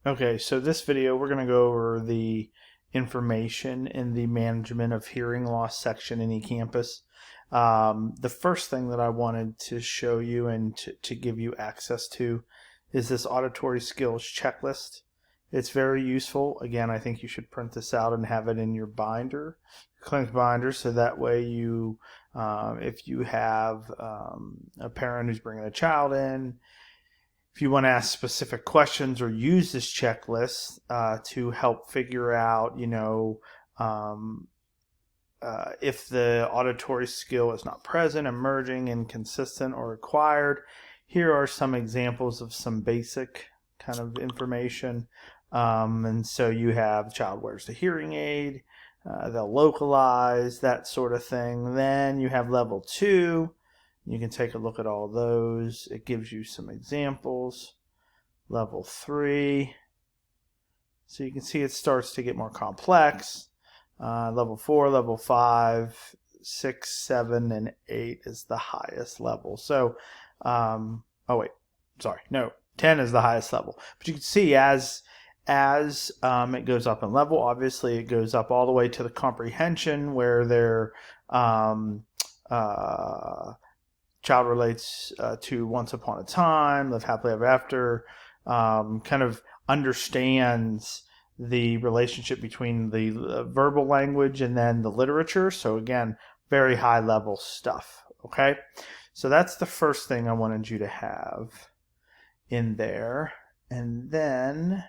Okay, so this video we're going to go over the information in the management of hearing loss section in eCampus. The first thing that I wanted to show you and to give you access to is this auditory skills checklist. It's very useful. Again, I think you should print this out and have it in your binder, clinic binder, so that way you, if you have a parent who's bringing a child in, if you want to ask specific questions or use this checklist to help figure out, um, if the auditory skill is not present, emerging, inconsistent, or acquired, here are some examples of some basic kind of information. And so you have the child wears the hearing aid, they'll localize, that sort of thing. Then you have level 2. You can take a look at all those. It gives you some examples. Level 3. So you can see it starts to get more complex. Level 4, level 5, 6, 7, and 8 is the highest level. So, oh wait, sorry, no, 10 is the highest level. But you can see as it goes up in level, obviously it goes up all the way to the comprehension where they're child relates to Once Upon a Time, Live Happily Ever After, kind of understands the relationship between the verbal language and then the literature. So again, very high level stuff. Okay, so that's the first thing I wanted you to have in there. And then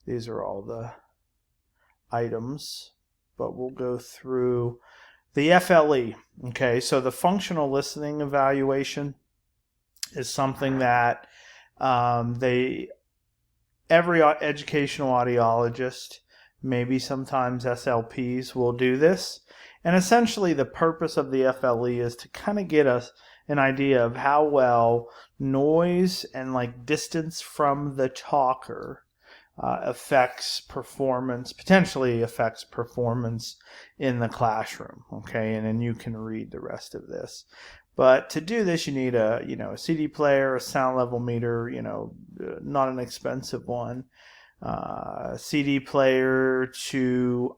these are all the items, but we'll go through the FLE. Okay, so the functional listening evaluation is something that every educational audiologist, maybe sometimes SLPs, will do this. And essentially the purpose of the FLE is to kind of get us an idea of how well noise and like distance from the talker potentially affects performance in the classroom. Okay, and then you can read the rest of this. But to do this, you need a CD player, a sound level meter, not an expensive one, CD player to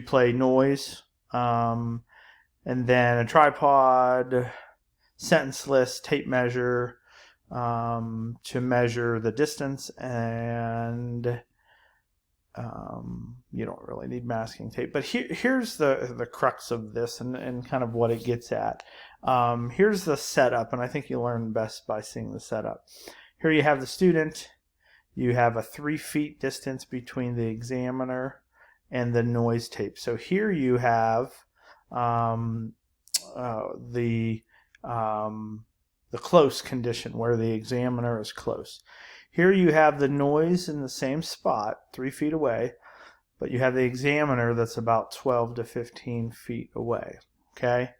play noise, and then a tripod, sentence list, tape measure to measure the distance, and you don't really need masking tape. But here's the crux of this and kind of what it gets at. Here's the setup, and I think you learn best by seeing the setup. Here you have the student. You have a 3 feet distance between the examiner and the noise tape. So here you have the close condition where the examiner is close. Here you have the noise in the same spot, 3 feet away, but you have the examiner that's about 12 to 15 feet away. Okay,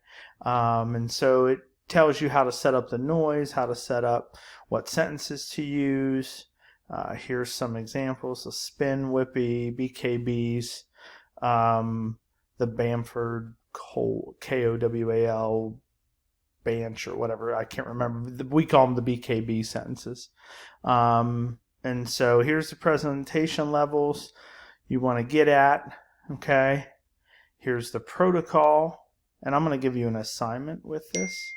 and so it tells you how to set up the noise, how to set up what sentences to use. Here's some examples: the spin whippy, BKBs, the Bamford KOWAL Banch or whatever, I can't remember. We call them the BKB sentences. And so here's the presentation levels you want to get at. Okay, here's the protocol, and I'm going to give you an assignment with this.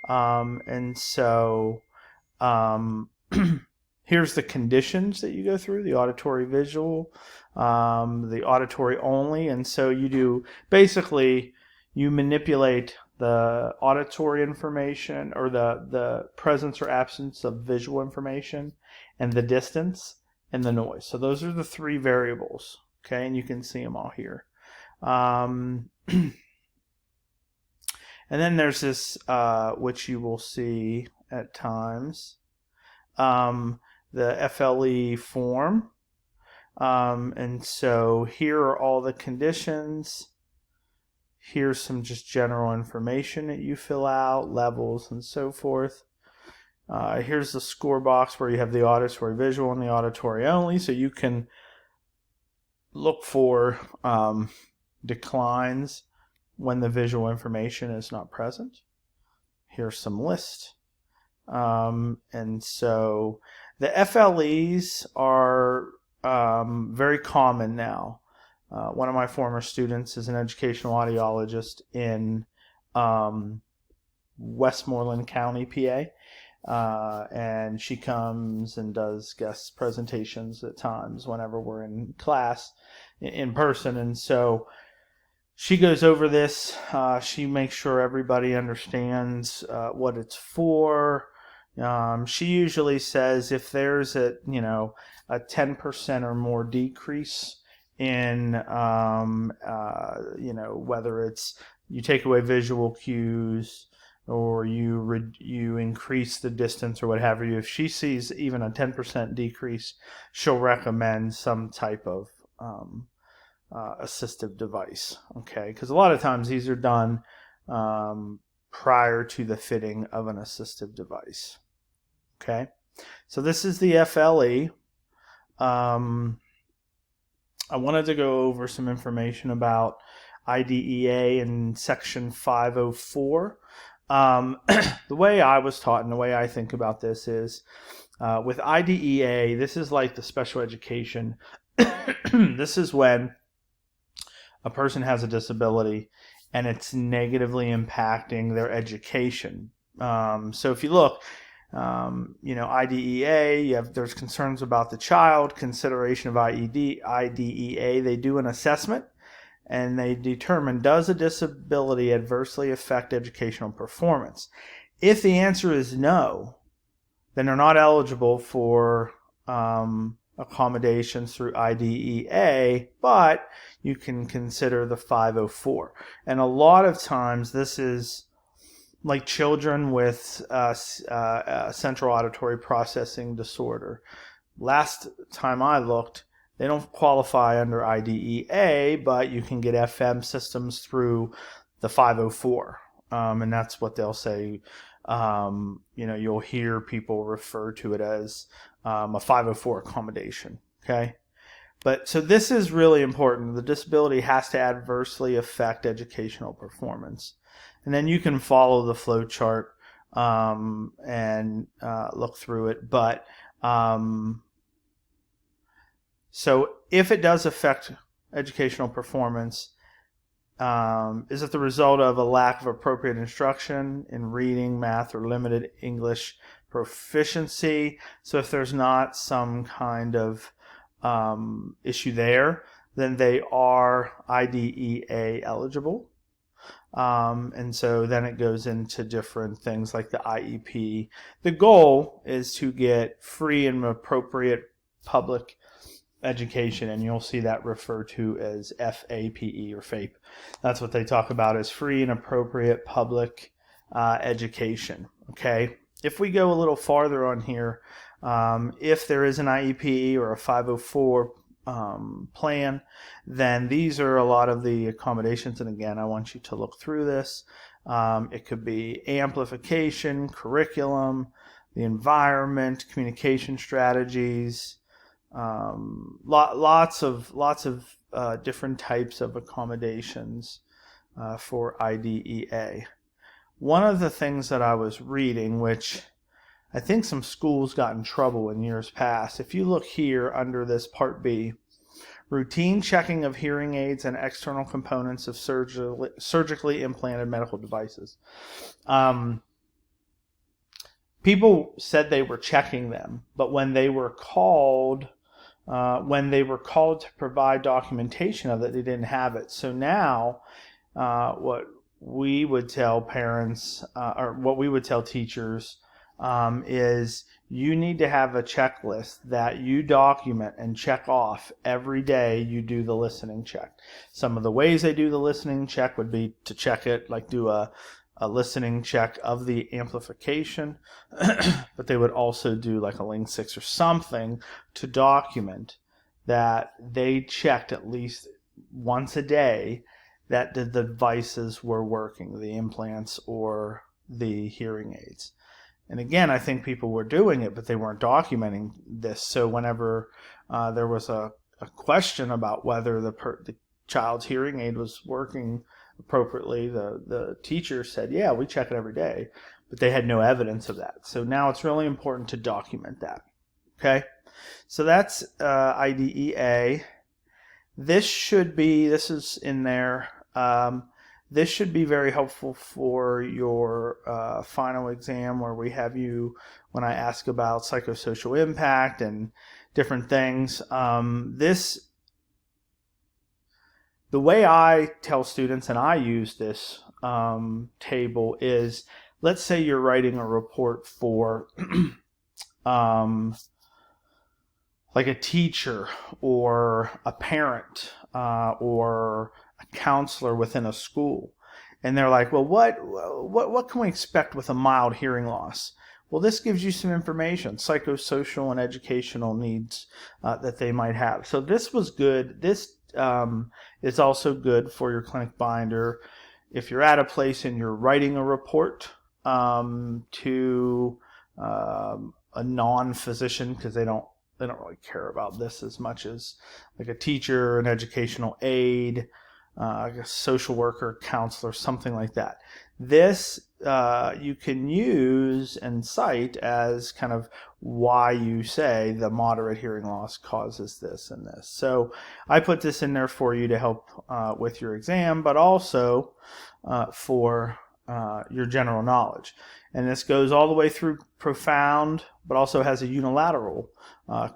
And so here's the conditions that you go through: the auditory visual, the auditory only. And so you do basically, you manipulate the auditory information, or the presence or absence of visual information, and the distance, and the noise. So those are the 3 variables. Okay, and you can see them all here. And then there's this, which you will see at times, the FLE form. And so here are all the conditions. Here's some just general information that you fill out, levels and so forth. Here's the score box where you have the auditory visual and the auditory only, so you can look for declines when the visual information is not present. Here's some list. And so the FLEs are very common now. One of my former students is an educational audiologist in Westmoreland County, PA. And she comes and does guest presentations at times whenever we're in class in person. And so she goes over this. She makes sure everybody understands what it's for. She usually says if there's a 10% or more decrease in whether it's you take away visual cues or you increase the distance or what have you, if she sees even a 10% decrease, she'll recommend some type of assistive device. Okay, because a lot of times these are done prior to the fitting of an assistive device. Okay, so this is the FLE. I wanted to go over some information about IDEA in Section 504. The way I was taught and the way I think about this is with IDEA, this is like the special education. This is when a person has a disability and it's negatively impacting their education. So if you look, IDEA, there's concerns about the child, consideration of IDEA. They do an assessment and they determine, does a disability adversely affect educational performance? If the answer is no, then they're not eligible for accommodations through IDEA, but you can consider the 504. And a lot of times this is like children with central auditory processing disorder. Last time I looked, they don't qualify under IDEA, but you can get FM systems through the 504. And that's what they'll say. You'll hear people refer to it as a 504 accommodation. Okay. But so this is really important. The disability has to adversely affect educational performance. And then you can follow the flow chart and look through it. But so if it does affect educational performance, is it the result of a lack of appropriate instruction in reading, math, or limited English proficiency? So if there's not some kind of issue there, then they are IDEA eligible. And so then it goes into different things like the IEP. The goal is to get free and appropriate public education, and you'll see that referred to as FAPE or FAPE. That's what they talk about as free and appropriate public education. Okay. If we go a little farther on here, if there is an IEP or a 504 plan, then these are a lot of the accommodations. And again, I want you to look through this. It could be amplification, curriculum, the environment, communication strategies, lots of different types of accommodations for IDEA. One of the things that I was reading, which I think some schools got in trouble in years past, if you look here under this Part B, routine checking of hearing aids and external components of surgically implanted medical devices. People said they were checking them, but when they were called to provide documentation of it, they didn't have it. So now, what we would tell parents, or what we would tell teachers, is you need to have a checklist that you document and check off every day you do the listening check. Some of the ways they do the listening check would be to check it, like do a listening check of the amplification, but they would also do like a Link 6 or something to document that they checked at least once a day that the devices were working, the implants or the hearing aids. And again, I think people were doing it, but they weren't documenting this. So whenever there was a question about whether the child's hearing aid was working appropriately, the teacher said, yeah, we check it every day. but they had no evidence of that. So now it's really important to document that. Okay, so that's IDEA. This is in there. This should be very helpful for your final exam, where we have you, when I ask about psychosocial impact and different things. The way I tell students, and I use this table, is, let's say you're writing a report for like a teacher or a parent or a counselor within a school, and they're like, well, what can we expect with a mild hearing loss? Well, this gives you some information, psychosocial and educational needs that they might have. So this was good. This is also good for your clinic binder if you're at a place and you're writing a report to a non-physician, because they don't really care about this as much as like a teacher, an educational aide, a social worker, counselor, something like that. This you can use and cite as kind of why you say the moderate hearing loss causes this and this. So I put this in there for you to help with your exam, but also for your general knowledge. And this goes all the way through profound, but also has a unilateral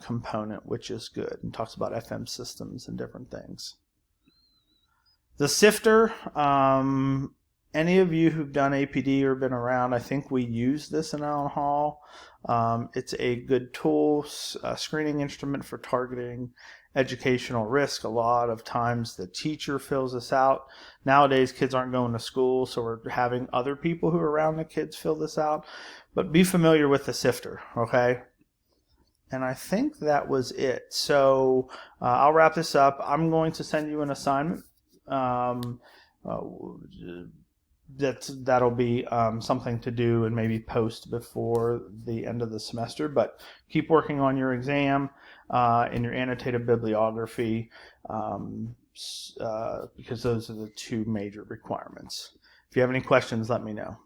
component, which is good, and talks about FM systems and different things. The sifter, any of you who've done APD or been around, I think we use this in Allen Hall. It's a good tool, screening instrument for targeting educational risk. A lot of times the teacher fills this out. Nowadays kids aren't going to school, so we're having other people who are around the kids fill this out. But be familiar with the sifter, okay? And I think that was it. So I'll wrap this up. I'm going to send you an assignment. That'll be something to do and maybe post before the end of the semester, but keep working on your exam in your annotated bibliography because those are the two major requirements. If you have any questions, let me know.